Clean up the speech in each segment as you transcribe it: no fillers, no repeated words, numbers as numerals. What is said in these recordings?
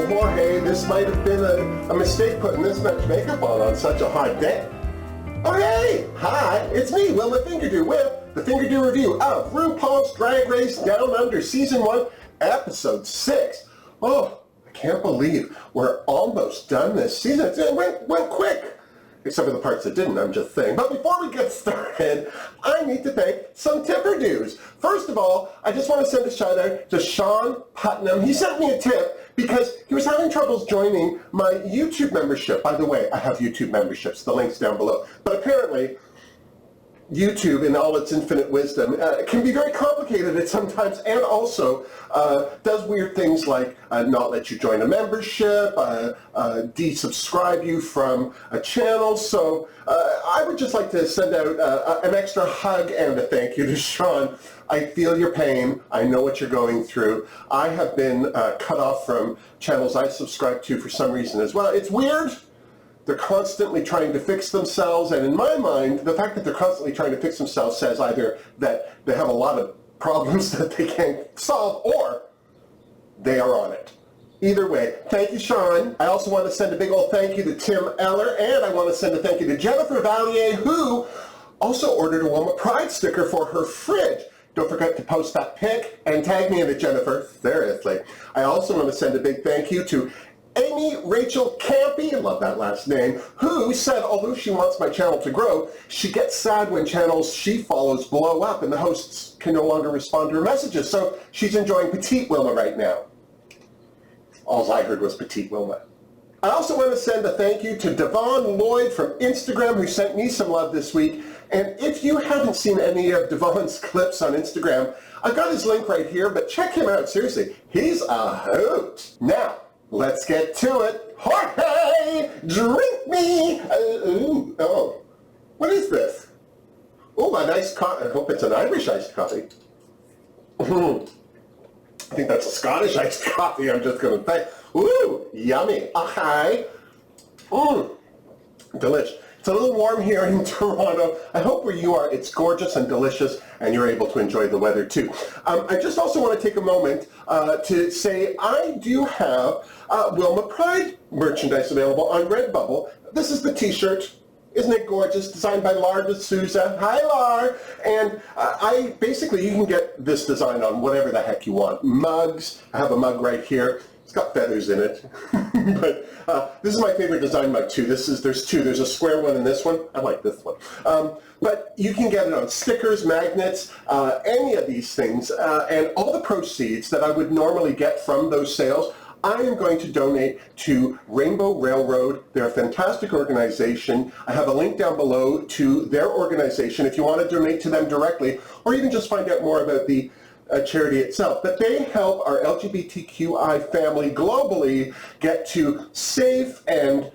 Jorge, this might have been a mistake putting this much makeup on such a hot day. Oh hey! Hi, it's me, Wilma Fingerdoo, with the Fingerdoo review of RuPaul's Drag Race Down Under Season 1, Episode 6. Oh, I can't believe we're almost done this season. It went quick. Except for the parts that didn't, I'm just saying. But before we get started, I need to thank some tipper-doos. First of all, I just want to send a shout out to Sean Putnam. He sent me a tip because he was having troubles joining my YouTube membership. By the way, I have YouTube memberships. The link's down below. But apparently, YouTube, in all its infinite wisdom, can be very complicated at sometimes, and also does weird things like not let you join a membership, desubscribe you from a channel. So I would just like to send out an extra hug and a thank you to Sean. I feel your pain. I know what you're going through. I have been cut off from channels I subscribe to for some reason as well. It's weird. They're constantly trying to fix themselves, and in my mind, the fact that they're constantly trying to fix themselves says either that they have a lot of problems that they can't solve, or they are on it. Either way, thank you, Sean. I also want to send a big old thank you to Tim Eller, and I want to send a thank you to Jennifer Valier, who also ordered a Wilma Pride sticker for her fridge. Don't forget to post that pic and tag me in it, Jennifer. Seriously. I also want to send a big thank you to Amy Rachel Campy, I love that last name, who said although she wants my channel to grow, she gets sad when channels she follows blow up and the hosts can no longer respond to her messages. So she's enjoying Petite Wilma right now. All I heard was Petite Wilma. I also want to send a thank you to Devon Lloyd from Instagram, who sent me some love this week. And if you haven't seen any of Devon's clips on Instagram, I've got his link right here, but check him out, seriously. He's a hoot. Now, let's get to it. Jorge, drink me. Oh, what is this? Oh, a nice coffee. I hope it's an Irish iced coffee. I think that's a Scottish iced coffee, I'm just going to say. Ooh, yummy. Okay. Delish. It's a little warm here in Toronto. I hope where you are, it's gorgeous and delicious, and you're able to enjoy the weather too. I just also want to take a moment to say I do have Wilma Pride merchandise available on Redbubble. This is the t-shirt. Isn't it gorgeous? Designed by Lar D'Souza. Hi, Lar! And basically, you can get this design on whatever the heck you want. Mugs. I have a mug right here. It's got feathers in it. But this is my favorite design mug too. There's two. There's a square one and this one. I like this one. But you can get it on stickers, magnets, any of these things. And all the proceeds that I would normally get from those sales, I am going to donate to Rainbow Railroad. They're a fantastic organization. I have a link down below to their organization if you want to donate to them directly, or even just find out more about the charity itself. But they help our LGBTQI family globally get to safe and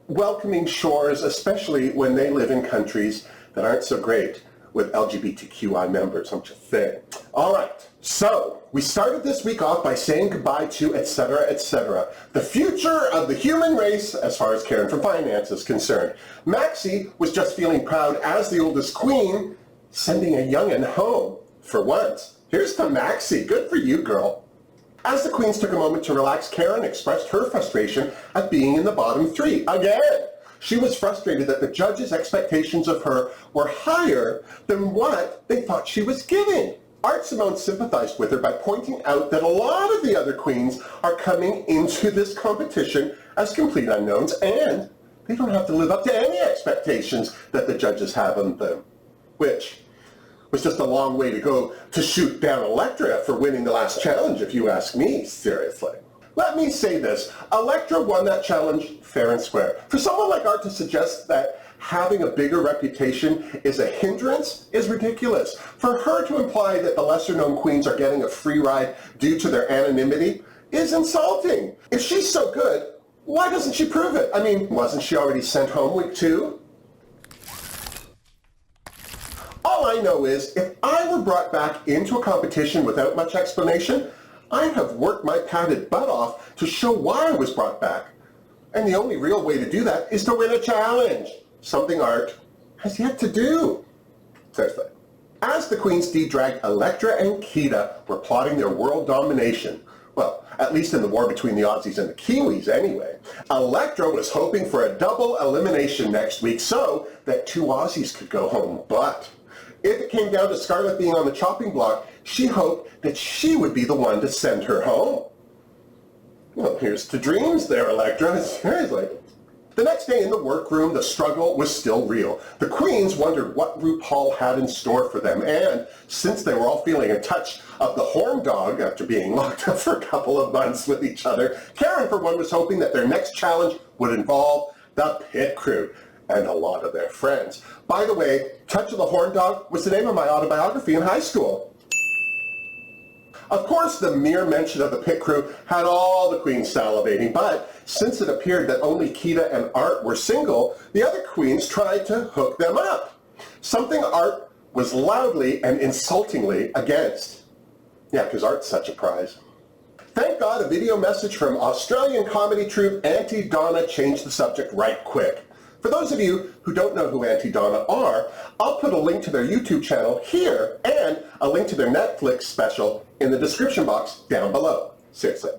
welcoming shores, especially when they live in countries that aren't so great with LGBTQI members, I'm just saying. All right, so we started this week off by saying goodbye to etc., etc. The future of the human race as far as caring for finance is concerned. Maxie was just feeling proud as the oldest queen, sending a young'un home for once. Here's to Maxie. Good for you, girl. As the queens took a moment to relax, Karen expressed her frustration at being in the bottom three again. She was frustrated that the judges' expectations of her were higher than what they thought she was giving. Art Simone sympathized with her by pointing out that a lot of the other queens are coming into this competition as complete unknowns, and they don't have to live up to any expectations that the judges have of them, which was just a long way to go to shoot down Elektra for winning the last challenge, if you ask me, seriously. Let me say this, Elektra won that challenge fair and square. For someone like Art to suggest that having a bigger reputation is a hindrance is ridiculous. For her to imply that the lesser-known queens are getting a free ride due to their anonymity is insulting. If she's so good, why doesn't she prove it? I mean, wasn't she already sent home week 2? All I know is, if I were brought back into a competition without much explanation, I'd have worked my padded butt off to show why I was brought back. And the only real way to do that is to win a challenge, something Art has yet to do. Seriously. As the queens de-dragged, Elektra and Kita were plotting their world domination. Well, at least in the war between the Aussies and the Kiwis anyway. Elektra was hoping for a double elimination next week so that 2 Aussies could go home. But if it came down to Scarlett being on the chopping block, she hoped that she would be the one to send her home. Well, here's to dreams there, Elektra. Seriously. The next day in the workroom, the struggle was still real. The queens wondered what RuPaul had in store for them, and since they were all feeling a touch of the horn dog after being locked up for a couple of months with each other, Karen, for one, was hoping that their next challenge would involve the pit crew and a lot of their friends. By the way, Touch of the Horn Dog was the name of my autobiography in high school. Of course, the mere mention of the pit crew had all the queens salivating, but since it appeared that only Kita and Art were single, the other queens tried to hook them up. Something Art was loudly and insultingly against. Yeah, because Art's such a prize. Thank God a video message from Australian comedy troupe Auntie Donna changed the subject right quick. For those of you who don't know who Auntie Donna are, I'll put a link to their YouTube channel here and a link to their Netflix special in the description box down below. Seriously.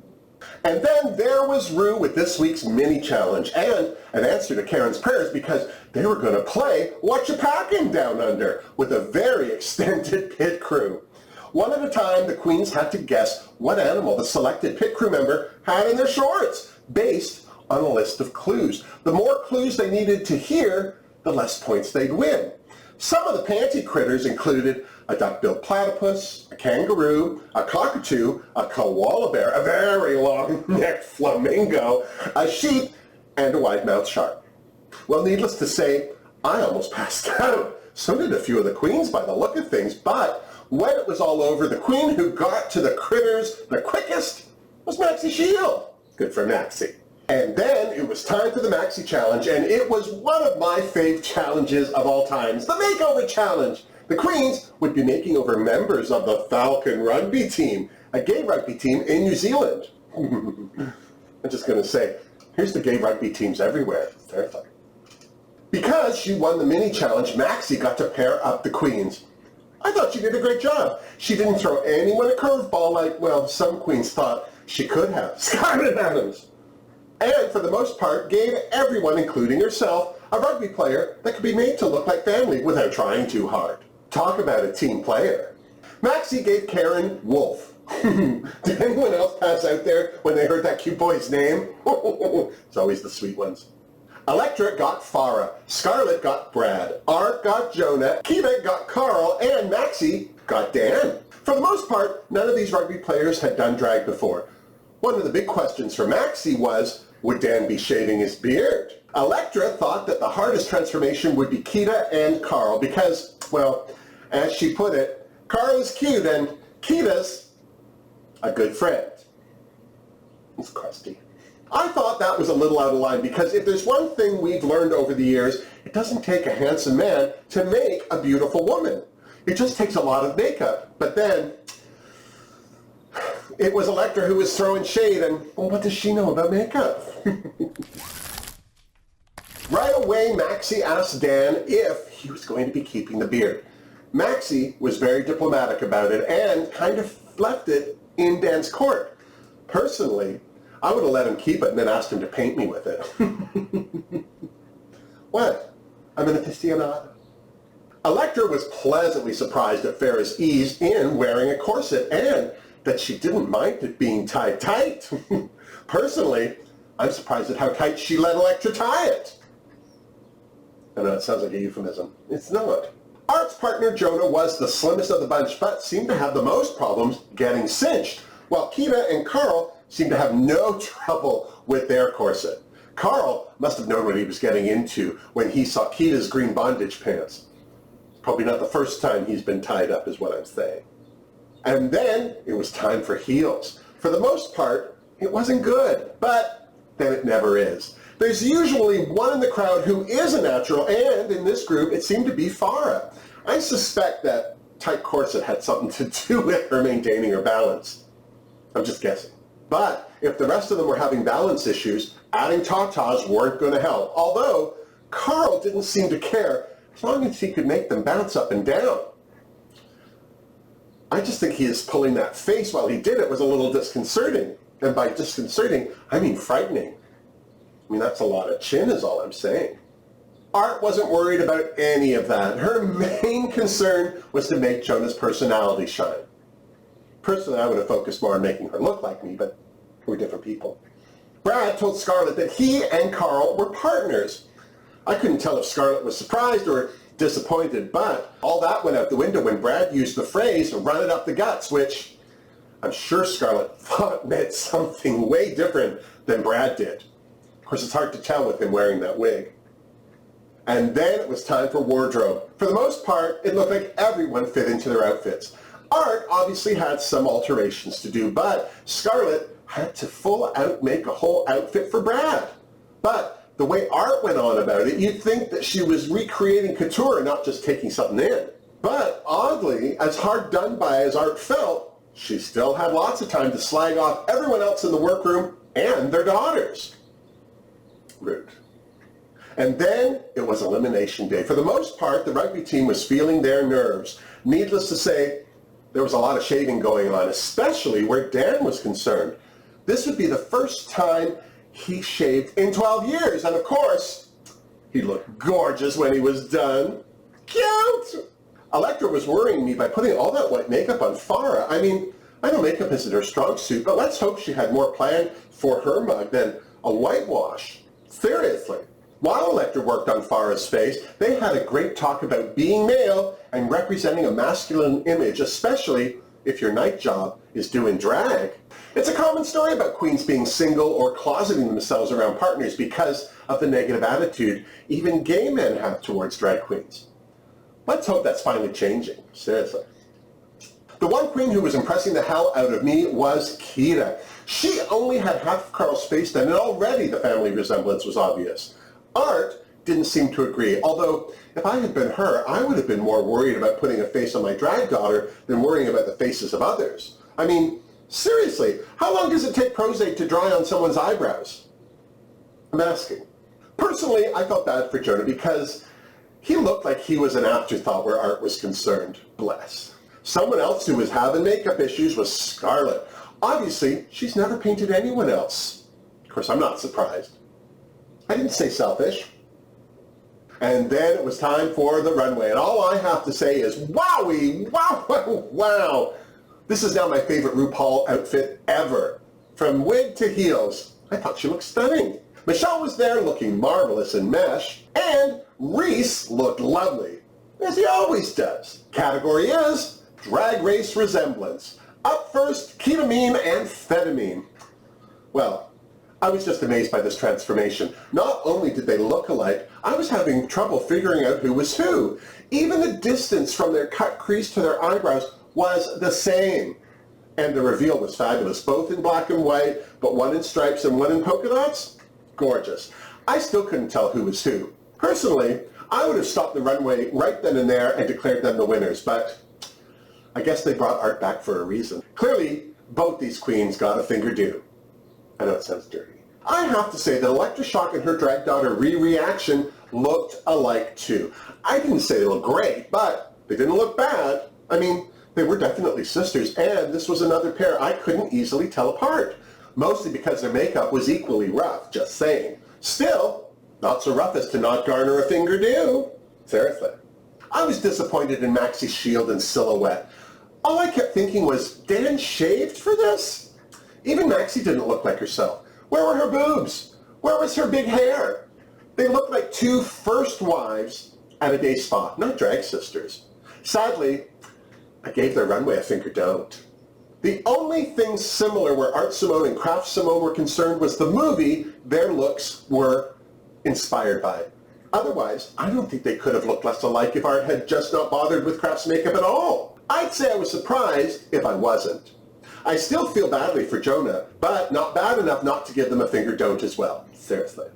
And then there was Ru with this week's mini challenge and an answer to Karen's prayers because they were going to play What You Packin' Down Under with a very extended pit crew. One at a time, the queens had to guess what animal the selected pit crew member had in their shorts, based on a list of clues. The more clues they needed to hear, the less points they'd win. Some of the panty critters included a duck-billed platypus, a kangaroo, a cockatoo, a koala bear, a very long-necked flamingo, a sheep, and a wide-mouthed shark. Well, needless to say, I almost passed out. So did a few of the queens by the look of things, but when it was all over, the queen who got to the critters the quickest was Maxie Shield. Good for Maxie. And then it was time for the Maxi Challenge, and it was one of my fave challenges of all times, the Makeover Challenge. The queens would be making over members of the Falcon Rugby team, a gay rugby team in New Zealand. I'm just going to say, here's the gay rugby teams everywhere. It's terrifying. Because she won the mini challenge, Maxi got to pair up the queens. I thought she did a great job. She didn't throw anyone a curveball like, well, some queens thought she could have. Scarlett Adams. And for the most part, gave everyone, including herself, a rugby player that could be made to look like family without trying too hard. Talk about a team player. Maxie gave Karen Wolf. Did anyone else pass out there when they heard that cute boy's name? It's always the sweet ones. Elektra got Farah, Scarlett got Brad, Art got Jonah, Kita got Carl, and Maxie got Dan. For the most part, none of these rugby players had done drag before. One of the big questions for Maxie was, would Dan be shaving his beard? Elektra thought that the hardest transformation would be Kita and Carl because, well, as she put it, Carl is cute and Kita's a good friend. It's crusty. I thought that was a little out of line because if there's one thing we've learned over the years, it doesn't take a handsome man to make a beautiful woman. It just takes a lot of makeup. But then, it was Elektra who was throwing shade, and well, what does she know about makeup? Right away, Maxie asked Dan if he was going to be keeping the beard. Maxie was very diplomatic about it and kind of left it in Dan's court. Personally, I would have let him keep it and then asked him to paint me with it. What? I'm an aficionado. Elektra was pleasantly surprised at Farrah's ease in wearing a corset and that she didn't mind it being tied tight. Personally, I'm surprised at how tight she let Elektra tie it. I know it sounds like a euphemism. It's not. Art's partner Jonah was the slimmest of the bunch, but seemed to have the most problems getting cinched, while Kita and Carl seemed to have no trouble with their corset. Carl must have known what he was getting into when he saw Kita's green bondage pants. Probably not the first time he's been tied up, is what I'm saying. And then it was time for heels. For the most part, it wasn't good, but then it never is. There's usually one in the crowd who is a natural, and in this group, it seemed to be Farah. I suspect that tight corset had something to do with her maintaining her balance. I'm just guessing. But if the rest of them were having balance issues, adding tatas weren't going to help. Although, Carl didn't seem to care as long as he could make them bounce up and down. I just think he is pulling that face while he did it was a little disconcerting. And by disconcerting, I mean frightening. I mean, that's a lot of chin is all I'm saying. Art wasn't worried about any of that. Her main concern was to make Jonah's personality shine. Personally, I would have focused more on making her look like me, but we're different people. Brad told Scarlett that he and Carl were partners. I couldn't tell if Scarlett was surprised or disappointed, but all that went out the window when Brad used the phrase, run it up the guts, which I'm sure Scarlett thought meant something way different than Brad did. Of course, it's hard to tell with him wearing that wig. And then it was time for wardrobe. For the most part, it looked like everyone fit into their outfits. Art obviously had some alterations to do, but Scarlett had to full out make a whole outfit for Brad. But the way Art went on about it, you'd think that she was recreating couture and not just taking something in. But oddly, as hard done by as Art felt, she still had lots of time to slag off everyone else in the workroom and their daughters. Rude. And then it was elimination day. For the most part, the rugby team was feeling their nerves. Needless to say, there was a lot of shaving going on, especially where Dan was concerned. This would be the first time he shaved in 12 years. And of course, he looked gorgeous when he was done. Cute! Electra was worrying me by putting all that white makeup on Farah. I mean, I know makeup isn't her strong suit, but let's hope she had more planned for her mug than a whitewash. Seriously. While Electra worked on Farah's face, they had a great talk about being male and representing a masculine image, especially if your night job is doing drag. It's a common story about queens being single or closeting themselves around partners because of the negative attitude even gay men have towards drag queens. Let's hope that's finally changing, seriously. The one queen who was impressing the hell out of me was Kira. She only had half of Carl's face done, and already the family resemblance was obvious. Art didn't seem to agree, although if I had been her, I would have been more worried about putting a face on my drag daughter than worrying about the faces of others. I mean, seriously, how long does it take Prozac to dry on someone's eyebrows? I'm asking. Personally, I felt bad for Jonah because he looked like he was an afterthought where Art was concerned. Bless. Someone else who was having makeup issues was Scarlett. Obviously, she's never painted anyone else. Of course, I'm not surprised. I didn't say selfish. And then it was time for the runway. And all I have to say is, wowie, wow, wow, wow. This is now my favorite RuPaul outfit ever. From wig to heels, I thought she looked stunning. Michelle was there looking marvelous in mesh, and Reese looked lovely, as he always does. Category is Drag Race Resemblance. Up first, ketamine and phenamine. Well, I was just amazed by this transformation. Not only did they look alike, I was having trouble figuring out who was who. Even the distance from their cut crease to their eyebrows was the same. And the reveal was fabulous, both in black and white, but one in stripes and one in polka dots. Gorgeous. I still couldn't tell who was who. Personally, I would have stopped the runway right then and there and declared them the winners, but I guess they brought Art back for a reason. Clearly, both these queens got a Fingerdoo. I know it sounds dirty. I have to say that Electra Shock and her drag daughter Reaction looked alike too. I didn't say they looked great, but they didn't look bad. I mean, they were definitely sisters, and this was another pair I couldn't easily tell apart. Mostly because their makeup was equally rough, just saying. Still, not so rough as to not garner a Fingerdoo. Seriously. I was disappointed in Maxie's shield and silhouette. All I kept thinking was, Dan shaved for this? Even Maxie didn't look like herself. Where were her boobs? Where was her big hair? They looked like two first wives at a day spa, not drag sisters. Sadly, I gave their runway a Fingerdoo. The only thing similar where Art Simone and Craft Simone were concerned was the movie their looks were inspired by. Otherwise, I don't think they could have looked less alike if Art had just not bothered with Craft's makeup at all. I'd say I was surprised if I wasn't. I still feel badly for Jonah, but not bad enough not to give them a Fingerdoo as well. Seriously.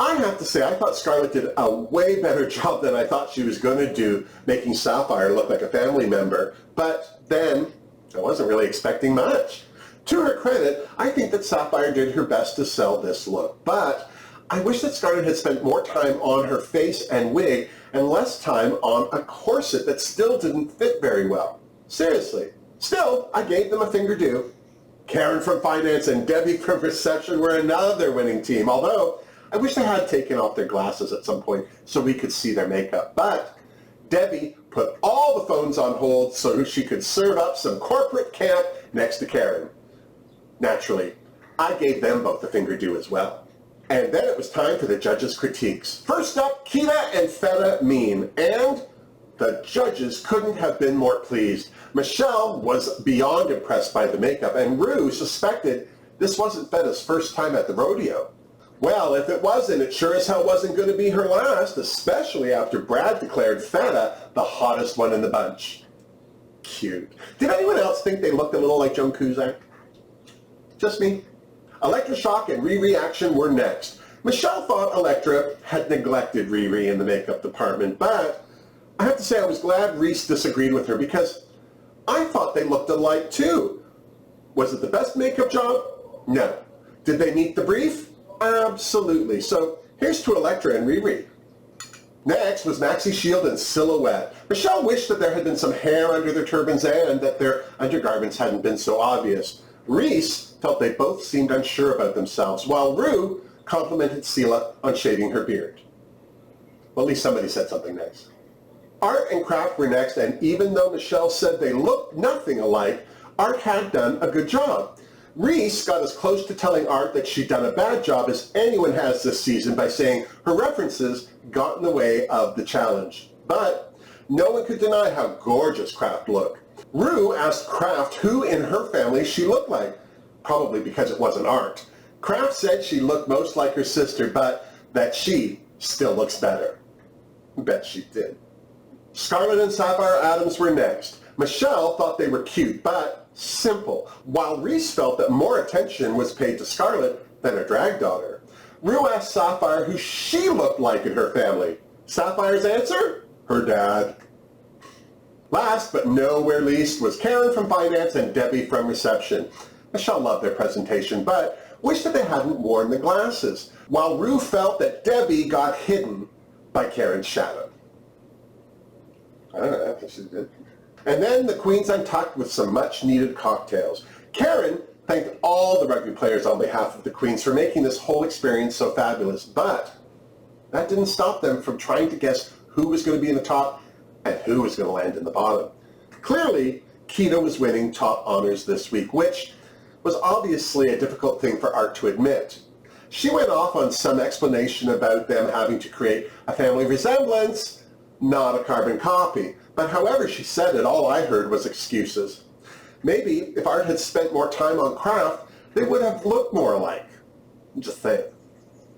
I have to say, I thought Scarlett did a way better job than I thought she was going to do, making Sapphire look like a family member. But then, I wasn't really expecting much. To her credit, I think that Sapphire did her best to sell this look. But I wish that Scarlett had spent more time on her face and wig and less time on a corset that still didn't fit very well. Seriously. Still, I gave them a Fingerdoo. Karen from finance and Debbie from reception were another winning team, although I wish they had taken off their glasses at some point so we could see their makeup. But Debbie put all the phones on hold so she could serve up some corporate camp next to Karen. Naturally, I gave them both a Fingerdoo as well. And then it was time for the judges' critiques. First up, Kita and Feta Mean, and the judges couldn't have been more pleased. Michelle was beyond impressed by the makeup, and Ru suspected this wasn't Feta's first time at the rodeo. Well, if it wasn't, it sure as hell wasn't going to be her last, especially after Brad declared Feta the hottest one in the bunch. Cute. Did anyone else think they looked a little like Joan Cusack? Just me. Electroshock and Riri action were next. Michelle thought Electra had neglected Riri in the makeup department, but I have to say I was glad Reese disagreed with her because I thought they looked alike too. Was it the best makeup job? No. Did they meet the brief? Absolutely. So here's to Electra and Riri. Next was Maxi Shield and Silhouette. Michelle wished that there had been some hair under their turbans and that their undergarments hadn't been so obvious. Reese felt they both seemed unsure about themselves, while Ru complimented Sela on shaving her beard. Well, at least somebody said something nice. Art and Craft were next, and even though Michelle said they looked nothing alike, Art had done a good job. Reese got as close to telling Art that she'd done a bad job as anyone has this season by saying her references got in the way of the challenge. But no one could deny how gorgeous Craft looked. Ru asked Craft who in her family she looked like, probably because it wasn't Art. Craft said she looked most like her sister, but that she still looks better. Bet she did. Scarlett and Sapphire Adams were next. Michelle thought they were cute, but simple, while Reese felt that more attention was paid to Scarlett than her drag daughter. Ru asked Sapphire who she looked like in her family. Sapphire's answer? Her dad. Last but nowhere least was Karen from finance and Debbie from reception. Michelle loved their presentation, but wished that they hadn't worn the glasses, while Ru felt that Debbie got hidden by Karen's shadow. I don't know, I think she did. And then the Queens Untucked with some much-needed cocktails. Karen thanked all the rugby players on behalf of the Queens for making this whole experience so fabulous, but that didn't stop them from trying to guess who was going to be in the top and who was going to land in the bottom. Clearly, Kita was winning top honors this week, which was obviously a difficult thing for Art to admit. She went off on some explanation about them having to create a family resemblance, not a carbon copy. But however she said it, all I heard was excuses. Maybe if Art had spent more time on Craft, they would have looked more alike. Just saying.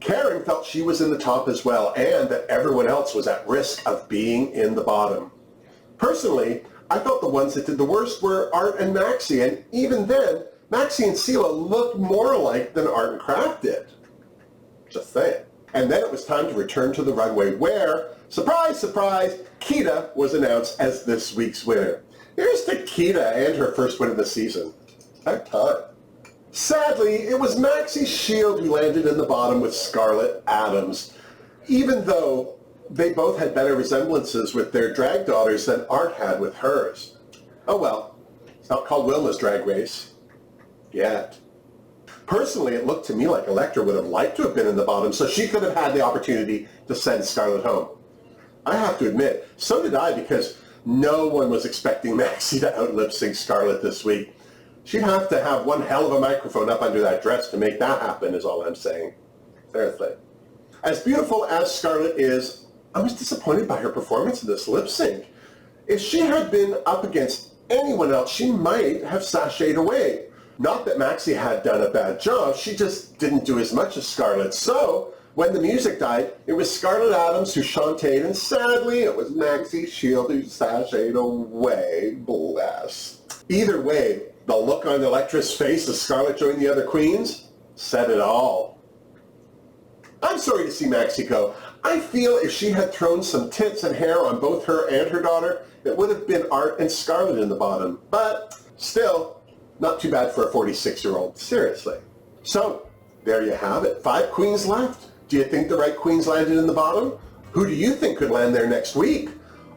Karen felt she was in the top as well, and that everyone else was at risk of being in the bottom. Personally, I thought the ones that did the worst were Art and Maxi, and even then, Maxi and Sela looked more alike than Art and Craft did. Just saying. And then it was time to return to the runway where, surprise, surprise, Kita was announced as this week's winner. Here's to Kita and her first win of the season. About time. Sadly, it was Maxi Shield who landed in the bottom with Scarlett Adams, even though they both had better resemblances with their drag daughters than Art had with hers. Oh well, it's not called Wilma's Drag Race. Yet. Personally, it looked to me like Electra would have liked to have been in the bottom so she could have had the opportunity to send Scarlett home. I have to admit, so did I, because no one was expecting Maxi to out-lip-sync Scarlett this week. She'd have to have one hell of a microphone up under that dress to make that happen, is all I'm saying. Seriously. As beautiful as Scarlett is, I was disappointed by her performance in this lip-sync. If she had been up against anyone else, she might have sashayed away. Not that Maxi had done a bad job, she just didn't do as much as Scarlett. So, when the music died, it was Scarlett Adams who shantaed, and sadly, it was Maxi Shield who sashayed away. Bless. Either way, the look on Electra's face as Scarlett joined the other queens said it all. I'm sorry to see Maxi go. I feel if she had thrown some tits and hair on both her and her daughter, it would have been Art and Scarlett in the bottom. But still, not too bad for a 46-year-old. Seriously. So, there you have it. 5 queens left. Do you think the right queens landed in the bottom? Who do you think could land there next week?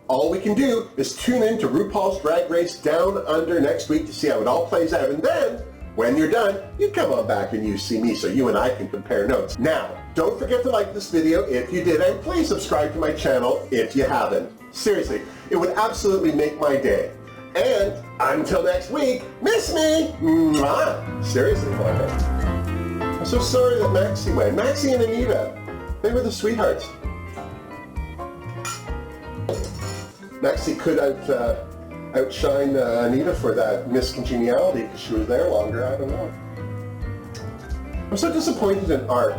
all we can do is tune in to RuPaul's Drag Race Down Under next week to see how it all plays out. And then, when you're done, you come on back and you see me so you and I can compare notes. Now, don't forget to like this video if you did, and please subscribe to my channel if you haven't. Seriously, it would absolutely make my day. And until next week, miss me! Mwah! Seriously, Jorge. I'm so sorry that Maxie went. Maxie and Anita, they were the sweethearts. Maxie could outshine Anita for that Miss Congeniality because she was there longer. I don't know. I'm so disappointed in Art.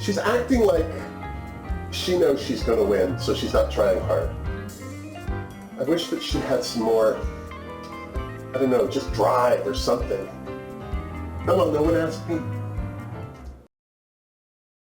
She's acting like she knows she's going to win, so she's not trying hard. I wish that she had some more, I don't know, just drive or something. No one asked me.